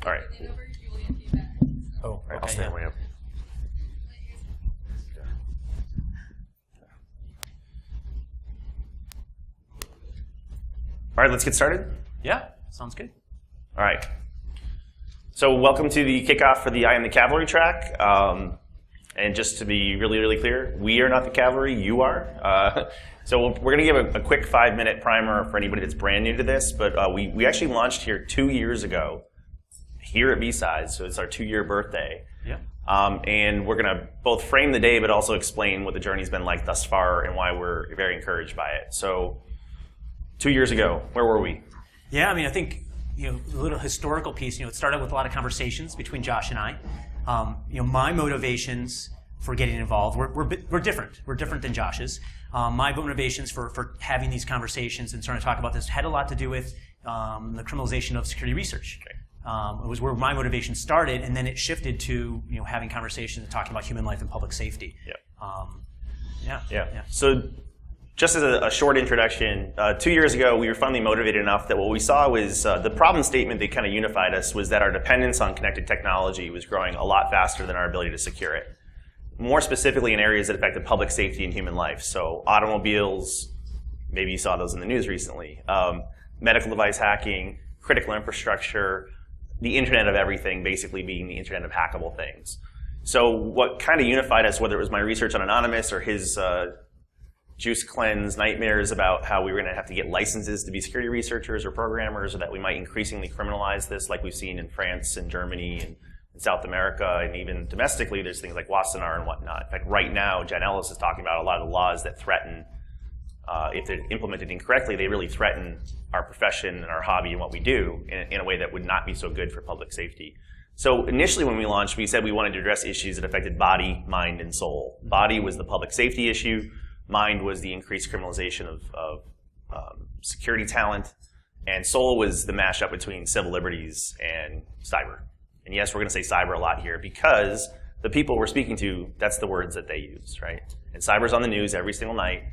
All right. Oh, All right, okay, I'll stand way up. All right, let's get started. Yeah, sounds good. All right. So welcome to the kickoff for the Am The Cavalry track. And just to be really, really clear, we are not the cavalry, you are. So we're going to give a quick 5-minute primer for anybody that's brand new to this. But we actually launched here 2 years ago here at BSides, so it's our 2-year birthday. Yeah. And we're going to both frame the day, but also explain what the journey's been like thus far and why we're very encouraged by it. So 2 years ago, where were we? Yeah, I mean, I think, a little historical piece, it started with a lot of conversations between Josh and I. My motivations for getting involved were different. We're different than Josh's. My motivations for having these conversations and starting to talk about this had a lot to do with the criminalization of security research. Okay. It was where my motivation started, and then it shifted to having conversations and talking about human life and public safety. Yeah. Yeah. So just as a short introduction, 2 years ago we were finally motivated enough that what we saw was the problem statement that kind of unified us was that our dependence on connected technology was growing a lot faster than our ability to secure it. More specifically in areas that affected public safety and human life. So automobiles, maybe you saw those in the news recently, medical device hacking, critical infrastructure, the Internet of Everything basically being the Internet of hackable things. So what kind of unified us, whether it was my research on Anonymous or his juice cleanse nightmares about how we were going to have to get licenses to be security researchers or programmers, or that we might increasingly criminalize this like we've seen in France and Germany and in South America, and even domestically there's things like Wassenaar and whatnot. In fact, right now, Jen Ellis is talking about a lot of the laws that threaten, if they're implemented incorrectly, they really threaten our profession and our hobby and what we do in a way that would not be so good for public safety. So initially when we launched, we said we wanted to address issues that affected body, mind, and soul. Body was the public safety issue. Mind was the increased criminalization of security talent. And soul was the mashup between civil liberties and cyber. And yes, we're going to say cyber a lot here because the people we're speaking to, that's the words that they use, right? And cyber's on the news every single night.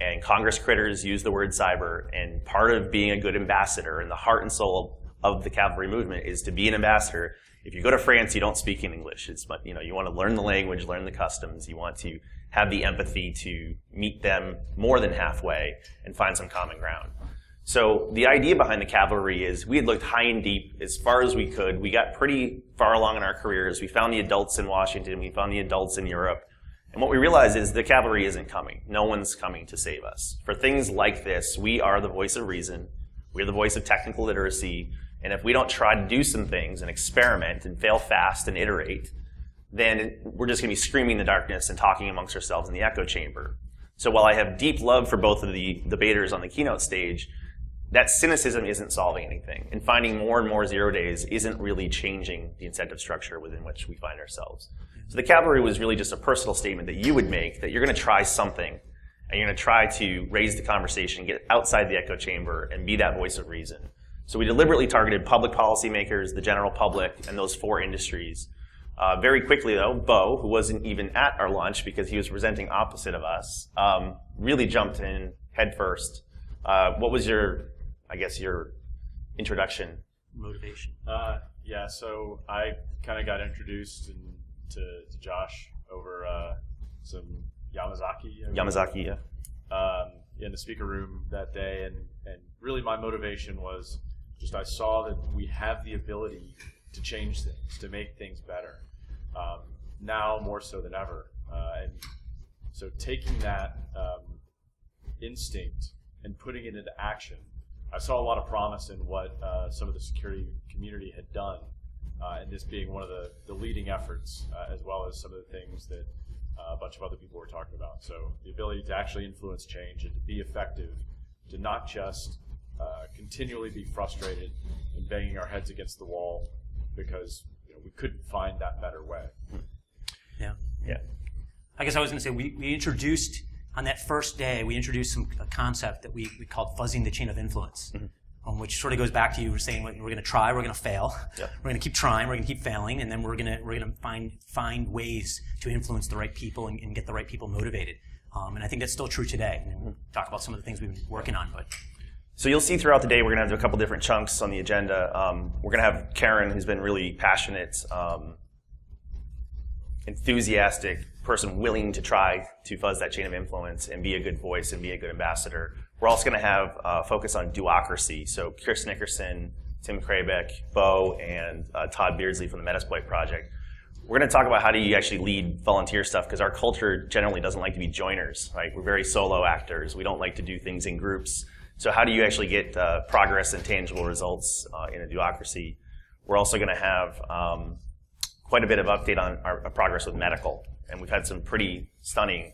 And Congress critters use the word cyber. And part of being a good ambassador and the heart and soul of the cavalry movement is to be an ambassador. If you go to France, you don't speak in English. It's, you want to learn the language, learn the customs. You want to have the empathy to meet them more than halfway and find some common ground. So the idea behind the cavalry is we had looked high and deep as far as we could. We got pretty far along in our careers. We found the adults in Washington. We found the adults in Europe. And what we realized is the cavalry isn't coming. No one's coming to save us. For things like this, we are the voice of reason. We're the voice of technical literacy. And if we don't try to do some things and experiment and fail fast and iterate, then we're just going to be screaming in the darkness and talking amongst ourselves in the echo chamber. So while I have deep love for both of the debaters on the keynote stage, that cynicism isn't solving anything. And finding more and more 0 days isn't really changing the incentive structure within which we find ourselves. So the cavalry was really just a personal statement that you would make, that you're going to try something, and you're going to try to raise the conversation, get outside the echo chamber, and be that voice of reason. So we deliberately targeted public policymakers, the general public, and those 4 industries. Very quickly, though, Bo, who wasn't even at our launch because he was presenting opposite of us, really jumped in head first. What was your introduction? Motivation. Yeah, so I kind of got introduced to Josh over some Yamazaki. Yamazaki, yeah. In the speaker room that day, and really my motivation was just I saw that we have the ability to change things, to make things better, now more so than ever. And so taking that instinct and putting it into action, I saw a lot of promise in what some of the security community had done, and this being one of the leading efforts, as well as some of the things that a bunch of other people were talking about. So the ability to actually influence change and to be effective, to not just continually be frustrated and banging our heads against the wall because we couldn't find that better way. Yeah. Yeah. I guess I was going to say we introduced on that first day a concept that we called fuzzing the chain of influence, which sort of goes back to you saying we're going to try, we're going to fail, we're going to keep trying, we're going to keep failing, and then we're going to find ways to influence the right people and get the right people motivated. And I think that's still true today. And we'll talk about some of the things we've been working on, but. So you'll see throughout the day, we're going to have a couple different chunks on the agenda. We're going to have Karen, who's been really passionate, enthusiastic person willing to try to fuzz that chain of influence and be a good voice and be a good ambassador. We're also going to have a focus on duocracy. So Chris Nickerson, Tim Krabeck, Bo, and Todd Beardsley from the Metasploit Project. We're going to talk about how do you actually lead volunteer stuff, because our culture generally doesn't like to be joiners, right? We're very solo actors. We don't like to do things in groups. So how do you actually get progress and tangible results in a duocracy? We're also going to have quite a bit of update on our progress with medical. And we've had some pretty stunning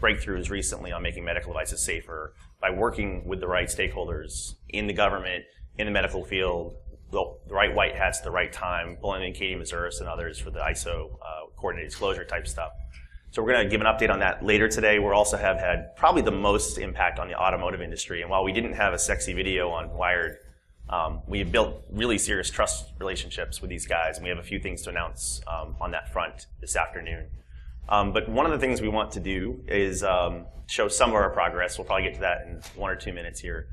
breakthroughs recently on making medical devices safer by working with the right stakeholders in the government, in the medical field, the right white hats at the right time, pulling in Katie Mazuris and others for the ISO coordinated disclosure type stuff. So we're going to give an update on that later today. We'll also have had probably the most impact on the automotive industry. And while we didn't have a sexy video on Wired, we have built really serious trust relationships with these guys, and we have a few things to announce on that front this afternoon. But one of the things we want to do is show some of our progress. We'll probably get to that in 1 or 2 minutes here.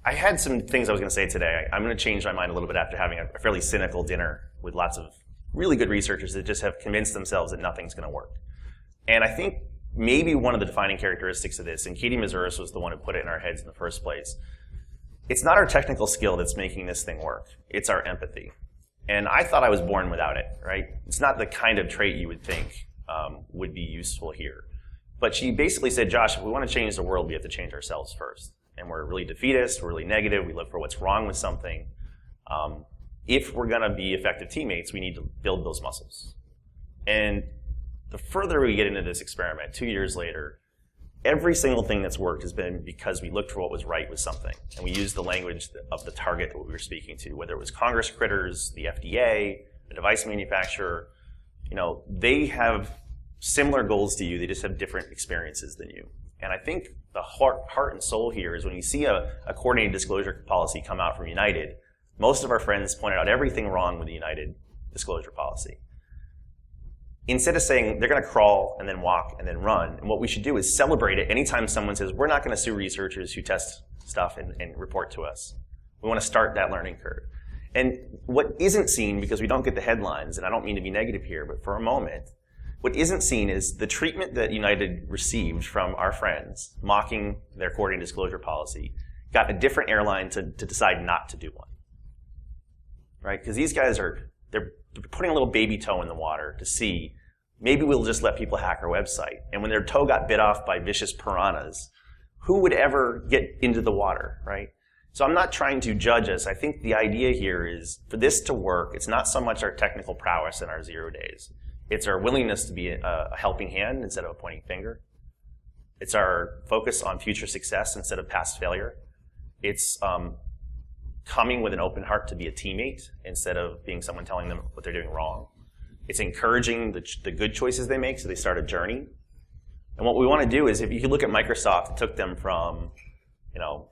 I had some things I was going to say today. I'm going to change my mind a little bit after having a fairly cynical dinner with lots of really good researchers that just have convinced themselves that nothing's going to work. And I think maybe one of the defining characteristics of this, and Katie Mazuris was the one who put it in our heads in the first place, it's not our technical skill that's making this thing work. It's our empathy. And I thought I was born without it, right? It's not the kind of trait you would think would be useful here. But she basically said, Josh, if we want to change the world, we have to change ourselves first. And we're really defeatist, we're really negative, we look for what's wrong with something. If we're going to be effective teammates, we need to build those muscles. And the further we get into this experiment, 2 years later, every single thing that's worked has been because we looked for what was right with something. And we used the language of the target that we were speaking to, whether it was Congress critters, the FDA, the device manufacturer. You know, they have similar goals to you, they just have different experiences than you. And I think the heart and soul here is when you see a coordinated disclosure policy come out from United, most of our friends pointed out everything wrong with the United disclosure policy. Instead of saying they're going to crawl and then walk and then run, and what we should do is celebrate it anytime someone says, we're not going to sue researchers who test stuff and report to us. We want to start that learning curve. And what isn't seen, because we don't get the headlines, and I don't mean to be negative here, but for a moment, what isn't seen is the treatment that United received from our friends mocking their coordinated disclosure policy got a different airline to decide not to do one. Right? Because these guys they're putting a little baby toe in the water to see, maybe we'll just let people hack our website. And when their toe got bit off by vicious piranhas, who would ever get into the water, right? So I'm not trying to judge us. I think the idea here is, for this to work, it's not so much our technical prowess in our 0 days. It's our willingness to be a helping hand instead of a pointing finger. It's our focus on future success instead of past failure. It's coming with an open heart to be a teammate instead of being someone telling them what they're doing wrong. It's encouraging the good choices they make so they start a journey. And what we want to do is, if you look at Microsoft, it took them from,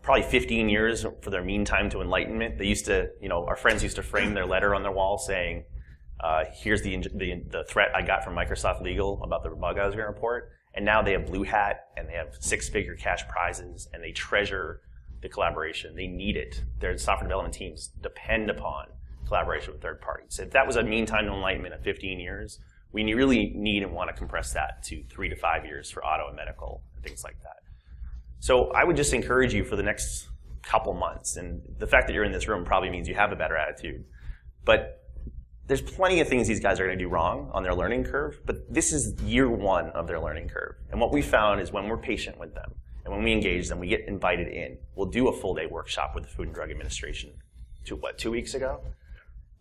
probably 15 years for their mean time to enlightenment. They used to, our friends used to frame their letter on their wall saying, here's the threat I got from Microsoft Legal about the bug I was going to report. And now they have Blue Hat, and they have 6-figure cash prizes, and they treasure the collaboration. They need it. Their software development teams depend upon collaboration with third parties. If that was a mean time to enlightenment of 15 years, we really need and want to compress that to 3 to 5 years for auto and medical and things like that. So I would just encourage you for the next couple months, and the fact that you're in this room probably means you have a better attitude, but there's plenty of things these guys are going to do wrong on their learning curve, but this is year 1 of their learning curve. And what we found is when we're patient with them, and when we engage them, we get invited in. We'll do a full-day workshop with the Food and Drug Administration 2 weeks ago?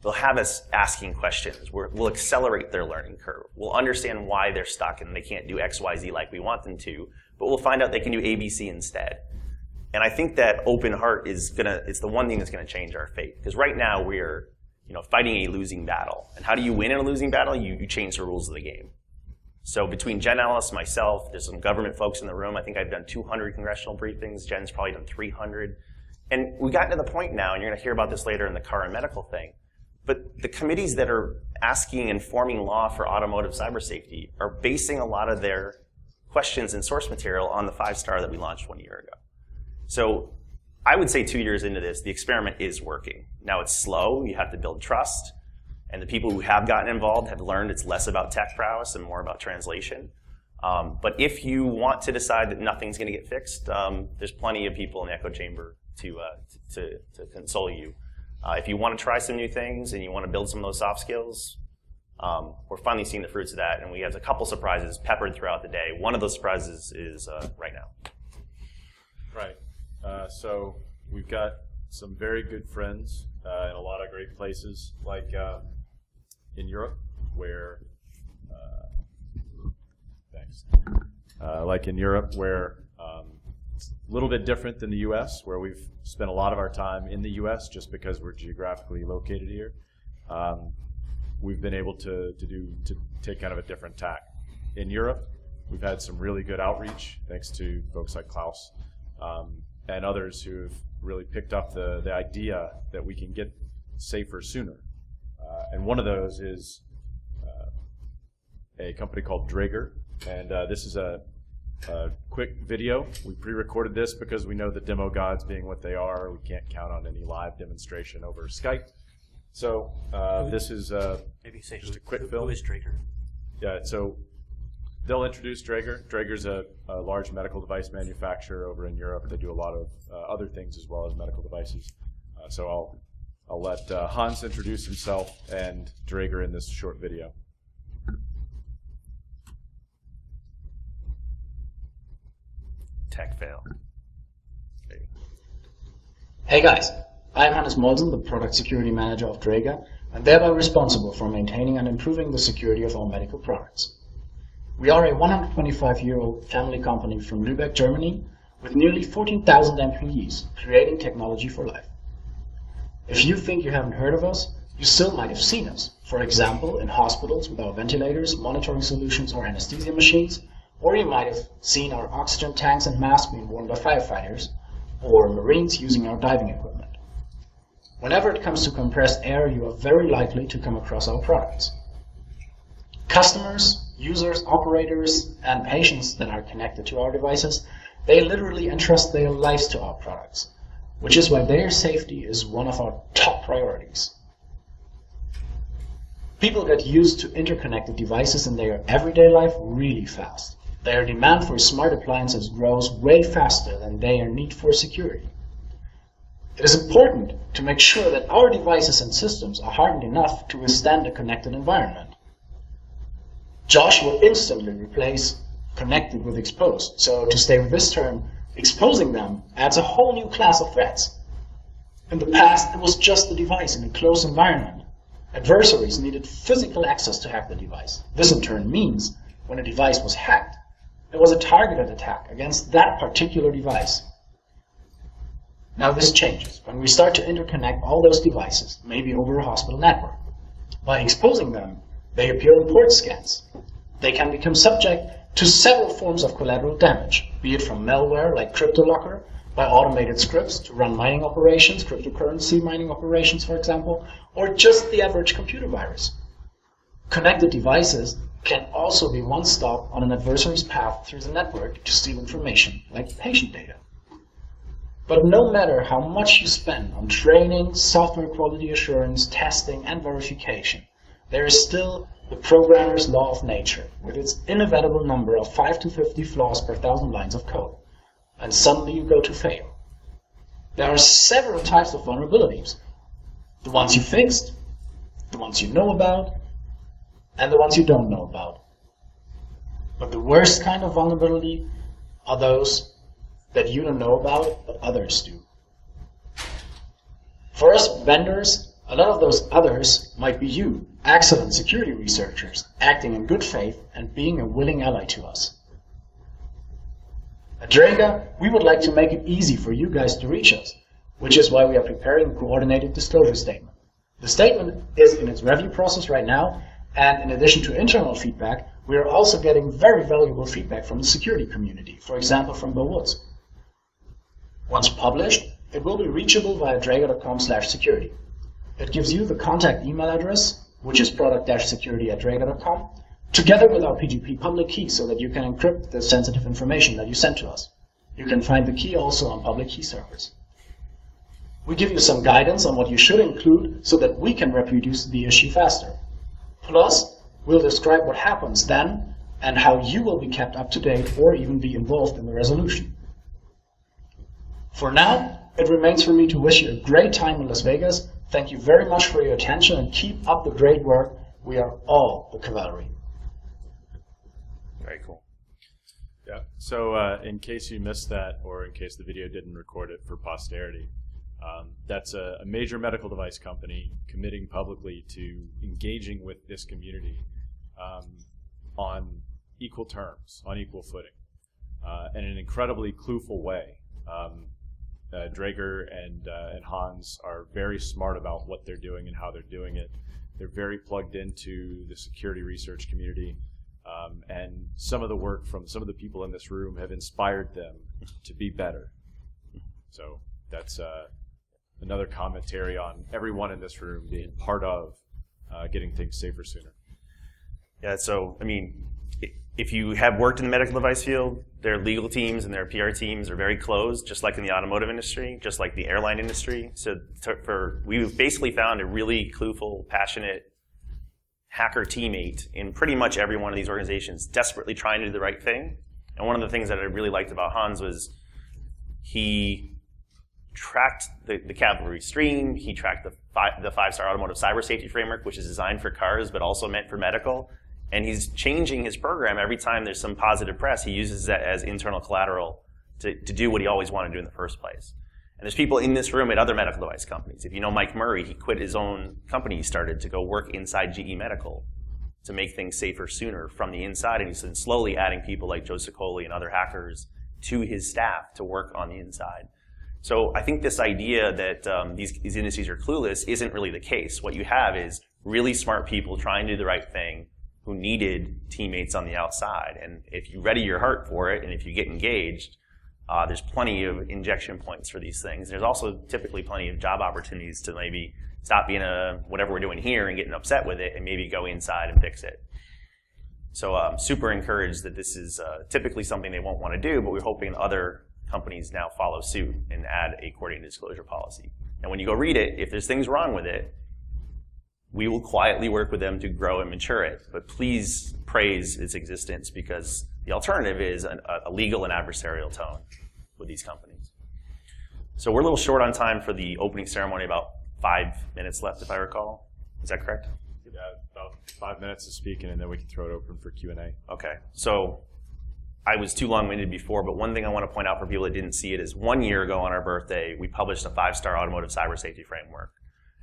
They'll have us asking questions. We'll accelerate their learning curve. We'll understand why they're stuck and they can't do X, Y, Z like we want them to, but we'll find out they can do A, B, C instead. And I think that open heart it's the one thing that's going to change our fate. Because right now we're fighting a losing battle. And how do you win in a losing battle? You change the rules of the game. So between Jen Ellis, myself, there's some government folks in the room. I think I've done 200 congressional briefings. Jen's probably done 300. And we've gotten to the point now, and you're going to hear about this later in the car and medical thing, but the committees that are asking and forming law for automotive cyber safety are basing a lot of their questions and source material on the 5-star that we launched 1 year ago. So I would say 2 years into this, the experiment is working. Now it's slow, you have to build trust, and the people who have gotten involved have learned it's less about tech prowess and more about translation. But if you want to decide that nothing's going to get fixed, there's plenty of people in the echo chamber to console you. If you want to try some new things and you want to build some of those soft skills, we're finally seeing the fruits of that, and we have a couple surprises peppered throughout the day. One of those surprises is right now. Right. So we've got some very good friends in a lot of great places, like in Europe, where like in Europe, where it's a little bit different than the U.S., where we've spent a lot of our time in the U.S. just because we're geographically located here. We've been able to take kind of a different tack. In Europe, we've had some really good outreach, thanks to folks like Klaus and others who have really picked up the idea that we can get safer sooner. And one of those is a company called Draeger. And this is a quick video. We pre-recorded this because we know the demo gods being what they are, we can't count on any live demonstration over Skype. So this is Maybe say just a quick film. Who is Draeger? Yeah, so they'll introduce Draeger. Draeger's a large medical device manufacturer over in Europe. They do a lot of other things as well as medical devices. So I'll let Hans introduce himself and Draeger in this short video. Tech fail. Hey guys, I'm Hannes Molsen, the Product Security Manager of Draeger, and thereby responsible for maintaining and improving the security of our medical products. We are a 125-year-old family company from Lübeck, Germany, with nearly 14,000 employees, creating technology for life. If you think you haven't heard of us, you still might have seen us, for example, in hospitals with our ventilators, monitoring solutions, or anesthesia machines, or you might have seen our oxygen tanks and masks being worn by firefighters, or Marines using our diving equipment. Whenever it comes to compressed air, you are very likely to come across our products. Customers, users, operators, and patients that are connected to our devices, they literally entrust their lives to our products, which is why their safety is one of our top priorities. People get used to interconnected devices in their everyday life really fast. Their demand for smart appliances grows way faster than their need for security. It is important to make sure that our devices and systems are hardened enough to withstand a connected environment. Josh will instantly replace connected with exposed, so to stay with this term, exposing them adds a whole new class of threats. In the past, it was just the device in a closed environment. Adversaries needed physical access to hack the device. This in turn means when a device was hacked, it was a targeted attack against that particular device. Now this changes when we start to interconnect all those devices, maybe over a hospital network. By exposing them, they appear in port scans. They can become subject to several forms of collateral damage, be it from malware like CryptoLocker, by automated scripts to run mining operations, cryptocurrency mining operations for example, or just the average computer virus. Connected devices can also be one stop on an adversary's path through the network to steal information, like patient data. But no matter how much you spend on training, software quality assurance, testing, and verification, there is still the programmer's law of nature, with its inevitable number of 5 to 50 flaws per 1,000 lines of code. And suddenly you go to fail. There are several types of vulnerabilities. The ones you fixed, the ones you know about, and the ones you don't know about. But the worst kind of vulnerability are those that you don't know about, but others do. For us vendors, a lot of those others might be you, excellent security researchers, acting in good faith and being a willing ally to us. At Draeger, we would like to make it easy for you guys to reach us, which is why we are preparing a coordinated disclosure statement. The statement is in its review process right now, and in addition to internal feedback, we are also getting very valuable feedback from the security community, for example from Bo Woods. Once published, it will be reachable via draeger.com/security. It gives you the contact email address, which is product-security@draeger.com, together with our PGP public key so that you can encrypt the sensitive information that you send to us. You can find the key also on public key servers. We give you some guidance on what you should include so that we can reproduce the issue faster. Plus, we'll describe what happens then and how you will be kept up to date or even be involved in the resolution. For now, it remains for me to wish you a great time in Las Vegas. Thank you very much for your attention and keep up the great work. We are all the Cavalry. Very cool. Yeah. So in case you missed that, or in case the video didn't record it for posterity, that's a major medical device company committing publicly to engaging with this community on equal terms, on equal footing, in an incredibly clueful way. Draeger and Hans are very smart about what they're doing and how they're doing it. They're very plugged into the security research community, and some of the work from some of the people in this room have inspired them to be better. So that's another commentary on everyone in this room being part of getting things safer sooner. Yeah, so, I mean, if you have worked in the medical device field, their legal teams and their PR teams are very close, just like in the automotive industry, just like the airline industry. So we've basically found a really clueful, passionate hacker teammate in pretty much every one of these organizations, desperately trying to do the right thing. And one of the things that I really liked about Hans was he tracked the Cavalry stream, he tracked the 5-star automotive cyber safety framework, which is designed for cars but also meant for medical. And he's changing his program every time there's some positive press. He uses that as internal collateral to do what he always wanted to do in the first place. And there's people in this room at other medical device companies. If you know Mike Murray, he quit his own company he started to go work inside GE Medical to make things safer sooner from the inside. And he's been slowly adding people like Joe Sicoli and other hackers to his staff to work on the inside. So I think this idea that these industries are clueless isn't really the case. What you have is really smart people trying to do the right thing who needed teammates on the outside. And if you ready your heart for it, and if you get engaged, there's plenty of injection points for these things. There's also typically plenty of job opportunities to maybe stop being whatever we're doing here and getting upset with it and maybe go inside and fix it. So I'm super encouraged that this is typically something they won't want to do, but we're hoping other companies now follow suit and add a coordinated disclosure policy. And when you go read it, if there's things wrong with it, we will quietly work with them to grow and mature it. But please praise its existence, because the alternative is a legal and adversarial tone with these companies. So we're a little short on time for the opening ceremony, about 5 minutes left, if I recall. Is that correct? Yeah, about 5 minutes of speaking, and then we can throw it open for Q&A. Okay. So I was too long-winded before, but one thing I want to point out for people that didn't see it is 1 year ago on our birthday, we published a 5-star automotive cyber safety framework.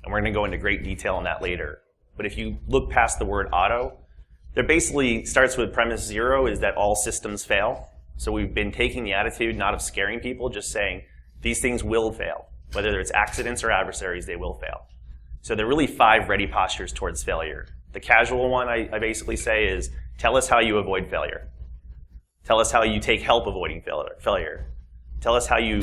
And we're going to go into great detail on that later. But if you look past the word auto, there basically starts with premise 0 is that all systems fail. So we've been taking the attitude not of scaring people, just saying these things will fail. Whether it's accidents or adversaries, they will fail. So there are really 5 ready postures towards failure. The casual one I basically say is, tell us how you avoid failure. Tell us how you take help avoiding failure. Tell us how you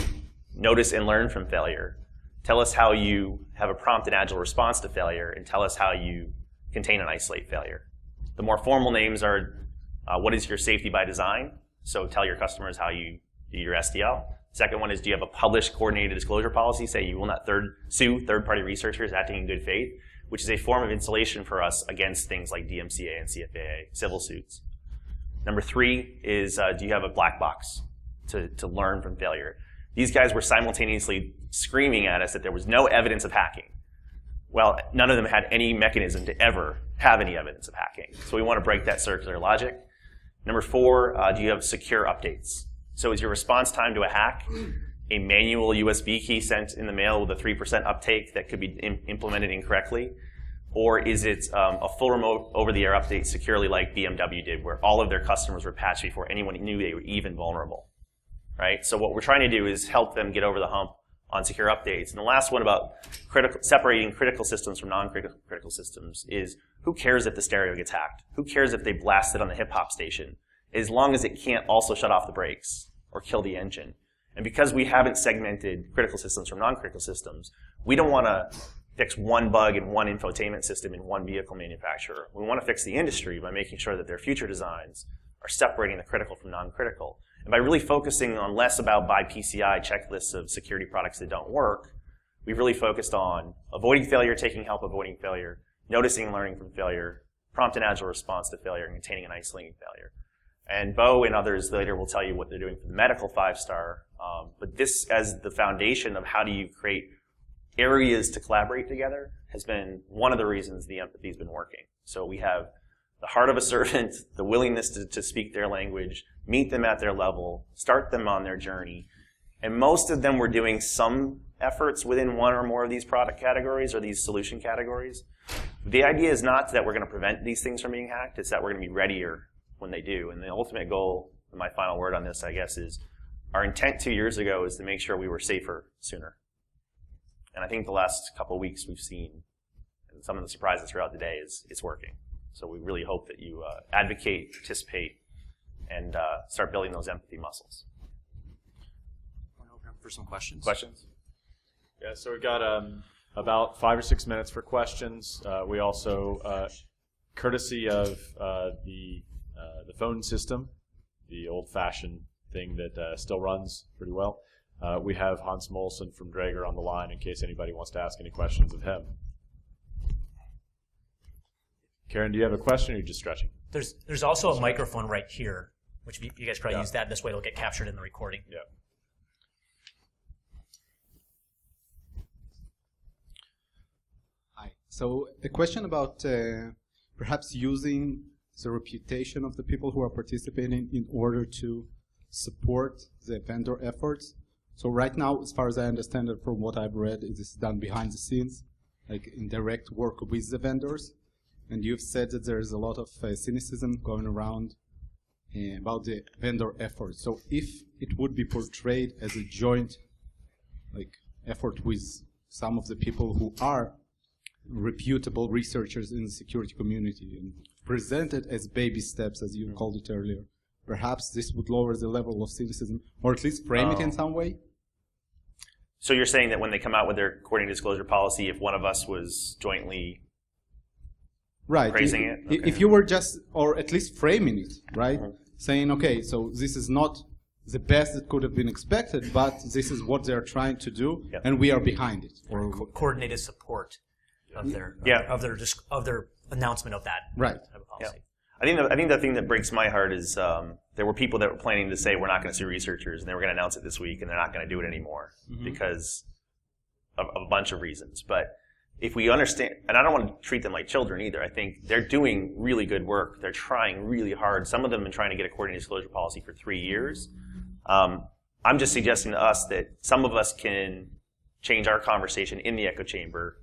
notice and learn from failure. Tell us how you have a prompt and agile response to failure, and tell us how you contain and isolate failure. The more formal names are, what is your safety by design? So tell your customers how you do your SDL. Second one is, do you have a published coordinated disclosure policy? Say you will not sue third-party researchers acting in good faith, which is a form of insulation for us against things like DMCA and CFAA, civil suits. Number 3 is, do you have a black box to learn from failure? These guys were simultaneously screaming at us that there was no evidence of hacking. Well, none of them had any mechanism to ever have any evidence of hacking. So we want to break that circular logic. Number 4, do you have secure updates? So is your response time to a hack a manual USB key sent in the mail with a 3% uptake that could be implemented incorrectly? Or is it a full remote over-the-air update securely like BMW did, where all of their customers were patched before anyone knew they were even vulnerable? Right? So what we're trying to do is help them get over the hump on secure updates. And the last one about separating critical systems from non-critical systems is, who cares if the stereo gets hacked? Who cares if they blast it on the hip-hop station? As long as it can't also shut off the brakes or kill the engine. And because we haven't segmented critical systems from non-critical systems, we don't want to fix one bug in one infotainment system in one vehicle manufacturer. We want to fix the industry by making sure that their future designs are separating the critical from non-critical. And by really focusing on less about by PCI checklists of security products that don't work, we've really focused on avoiding failure, taking help avoiding failure, noticing and learning from failure, prompt and agile response to failure, and containing and isolating failure. And Bo and others later will tell you what they're doing for the medical 5-star. But this, as the foundation of how do you create areas to collaborate together, has been one of the reasons the empathy has been working. So we have the heart of a servant, the willingness to speak their language, meet them at their level, start them on their journey. And most of them were doing some efforts within one or more of these product categories or these solution categories. The idea is not that we're going to prevent these things from being hacked, it's that we're going to be readier when they do. And the ultimate goal, and my final word on this, I guess, is our intent 2 years ago is to make sure we were safer sooner. And I think the last couple of weeks we've seen, and some of the surprises throughout the day, is it's working. So we really hope that you advocate, participate, and start building those empathy muscles. Want to open up for some questions? Questions? Yeah, so we've got about 5 or 6 minutes for questions. We also, courtesy of the phone system, the old-fashioned thing that still runs pretty well, we have Hans Molson from Draeger on the line in case anybody wants to ask any questions of him. Karen, do you have a question or are you just stretching? There's also a microphone right here, which you guys probably use that. This way it'll get captured in the recording. Yeah. Hi. So a question about perhaps using the reputation of the people who are participating in order to support the vendor efforts. So right now, as far as I understand it from what I've read, it is done behind the scenes, like in direct work with the vendors. And you've said that there is a lot of cynicism going around about the vendor effort. So if it would be portrayed as a joint effort with some of the people who are reputable researchers in the security community and presented as baby steps, as you called it earlier, perhaps this would lower the level of cynicism, or at least frame it in some way? So you're saying that when they come out with their coordinated disclosure policy, if one of us was jointly praising it? Okay. If you were just, or at least framing it, right? Saying, okay, so this is not the best that could have been expected, but this is what they're trying to do, and we are behind it. Or coordinated support of their announcement of that type of policy. I think the thing that breaks my heart is there were people that were planning to say we're not going to sue researchers, and they were going to announce it this week, and they're not going to do it anymore because of a bunch of reasons. But if we understand, and I don't want to treat them like children either. I think they're doing really good work. They're trying really hard. Some of them have been trying to get a coordinated disclosure policy for 3 years. I'm just suggesting to us that some of us can change our conversation in the echo chamber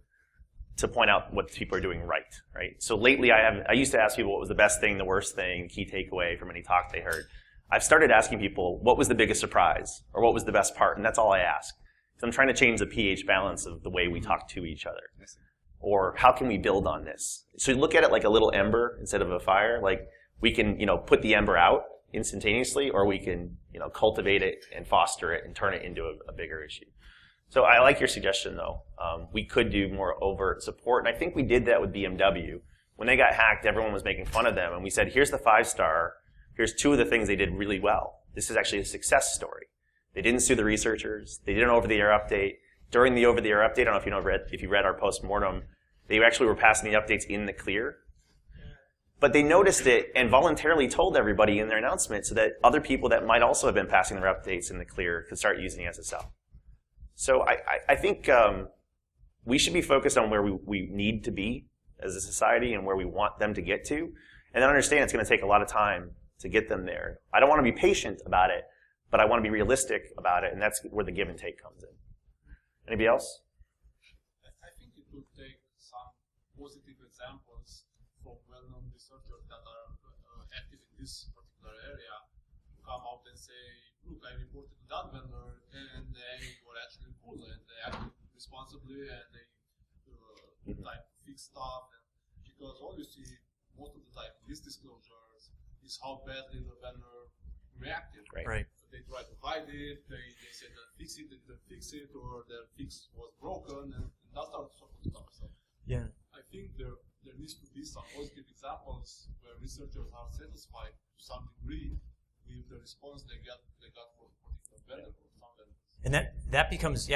to point out what people are doing right? So lately I used to ask people what was the best thing, the worst thing, key takeaway from any talk they heard. I've started asking people what was the biggest surprise or what was the best part, and that's all I ask. So I'm trying to change the pH balance of the way we talk to each other. Or how can we build on this? So you look at it like a little ember instead of a fire. Like we can, put the ember out instantaneously, or we can, cultivate it and foster it and turn it into a bigger issue. So I like your suggestion, though. We could do more overt support, and I think we did that with BMW. When they got hacked, everyone was making fun of them, and we said, here's the 5-star. Here's 2 of the things they did really well. This is actually a success story. They didn't sue the researchers. They did an over-the-air update. During the over-the-air update, I don't know if you read our post-mortem, they actually were passing the updates in the clear. But they noticed it and voluntarily told everybody in their announcement so that other people that might also have been passing their updates in the clear could start using SSL. So I think we should be focused on where we need to be as a society and where we want them to get to, and then understand it's going to take a lot of time to get them there. I don't want to be patient about it, but I want to be realistic about it, and that's where the give and take comes in. Anybody else? I think it would take some positive examples from well-known researchers that are active in this particular area to come out and say, look, I reported to that vendor, and they were actually cool, and they acted responsibly, and they fix stuff. And because obviously, most of the time, these disclosures is how badly the vendor reacted. Right. They tried to hide it, they said that fix it, they didn't fix it, or their fix was broken, and that sort of stuff. satisfied to some degree with the response they got from a particular vendor or some vendors. And that becomes,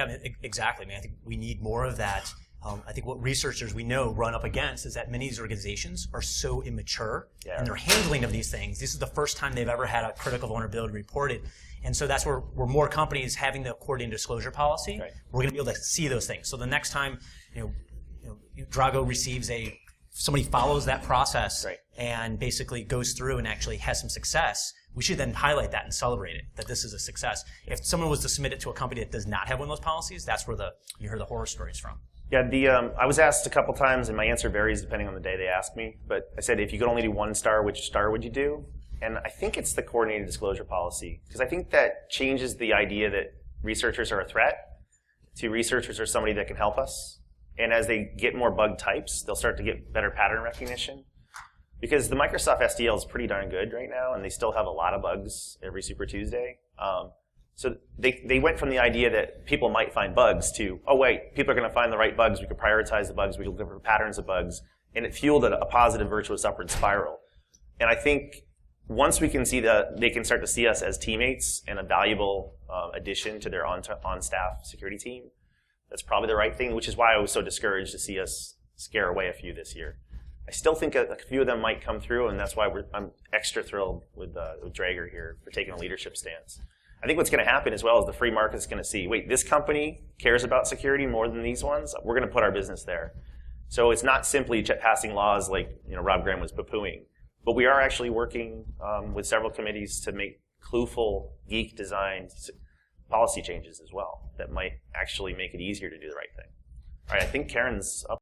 exactly, man. I think we need more of that. I think what researchers we know run up against is that many of these organizations are so immature in their handling of these things. This is the first time they've ever had a critical vulnerability reported. And so that's where more companies having the coordinated disclosure policy, we're going to be able to see those things. So the next time, Drago receives somebody follows that process and basically goes through and actually has some success, we should then highlight that and celebrate it, that this is a success. If someone was to submit it to a company that does not have one of those policies, that's where you hear the horror stories from. Yeah, I was asked a couple times, and my answer varies depending on the day they ask me, but I said, if you could only do 1 star, which star would you do? And I think it's the coordinated disclosure policy, because I think that changes the idea that researchers are a threat to researchers are somebody that can help us. And as they get more bug types, they'll start to get better pattern recognition. Because the Microsoft SDL is pretty darn good right now, and they still have a lot of bugs every Super Tuesday. So they went from the idea that people might find bugs to, oh wait, people are going to find the right bugs, we can prioritize the bugs, we can look for patterns of bugs, and it fueled a positive virtuous upward spiral. And I think once we can see they can start to see us as teammates and a valuable addition to their on-staff security team, that's probably the right thing, which is why I was so discouraged to see us scare away a few this year. I still think a few of them might come through, and that's why I'm extra thrilled with Drager here for taking a leadership stance. I think what's going to happen as well is the free market is going to see, wait, this company cares about security more than these ones. We're going to put our business there. So it's not simply passing laws like Rob Graham was poo-pooing, but we are actually working with several committees to make clueful, geek-designed policy changes as well that might actually make it easier to do the right thing. All right, I think Karen's up.